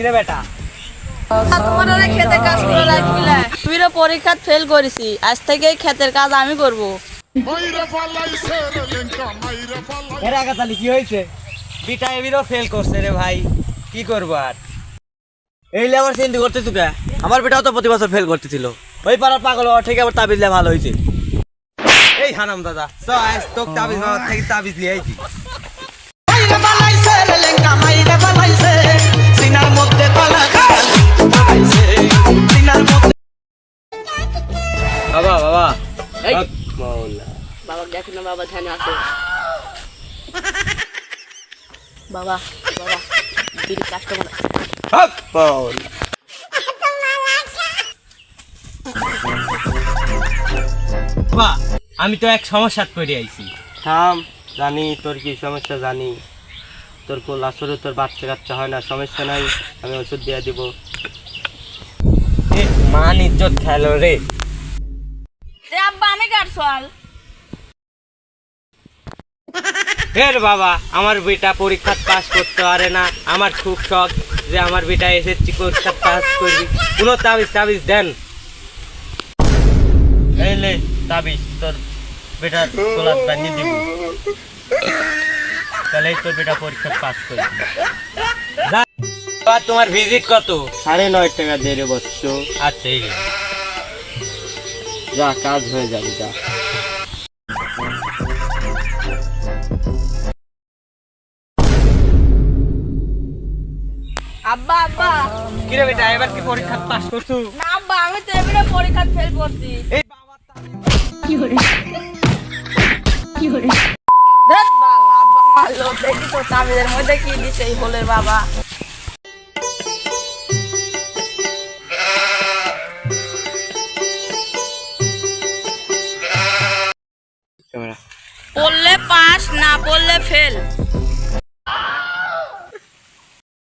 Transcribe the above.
কিরে বেটা তোমার ওরা খেতে কাজ করে লাগবি না তুই রে পরীক্ষা ফেল করেছি আজ থেকে ক্ষেতের কাজ আমি করব এর আগে তাহলে কি হয়েছে বিটা এবিরও ফেল করছে রে ভাই কি করবো আর এই লেবার চিন্তা করতে তুকে আমার বেটাও তো প্রতি বছর ফেল করতেছিল ওই পাড়ার পাগল ওর থেকে আবার তাবিজ ভালো হয়েছে এই হারাম দাদা তো আজ তোক তাবিজ বাবা থেকে তাবিজ নিয়ে আইছি বাবা বাবা বাবা দেখো না বাবা ধ্যানে আছে বাবা বাবা বিড়ি কাস্টমার বাবা আমি তো এক সমস্যা পড়ে আইছি থাম জানি তোর কি সমস্যা জানি তোর কোল আসরে তোর বাচ্চা কাচ্চা হয় না সমস্যা নাই আমি ওষুধ দিয়ে দিব মান ইজ্জত খেলো রে আব্বা আমি কাটছাল এর বাবা আমার বেটা পরীক্ষা পাস করতে পারে না আমার খুব শখ যে আমার বেটা এসএসসি পরীক্ষা পাস করবি কোনো তাবিজ দেন এই লে তাবিজ তোর বেটার কোলাত বানিয়ে দিব তাহলে তোর বেটা পরীক্ষা পাস করবি বাবা, তোমার ভিজিট কত 9.5 টাকা দিয়ে রে বৎস আচ্ছা এই নে। যা কাজ হয়ে যাবে যা আব্বা আব্বা কিরে বেটা এবার কি পরীক্ষা পাস করছু না আব্বা আমি তো এবারে পরীক্ষা ফেল করছি এই বাবা ধুর বাবা আব্বা মারলো দেখি তো তাবিজের মধ্যে কি দিছে এই হোলের বাবা পড়লে পাস না পড়লে ফেল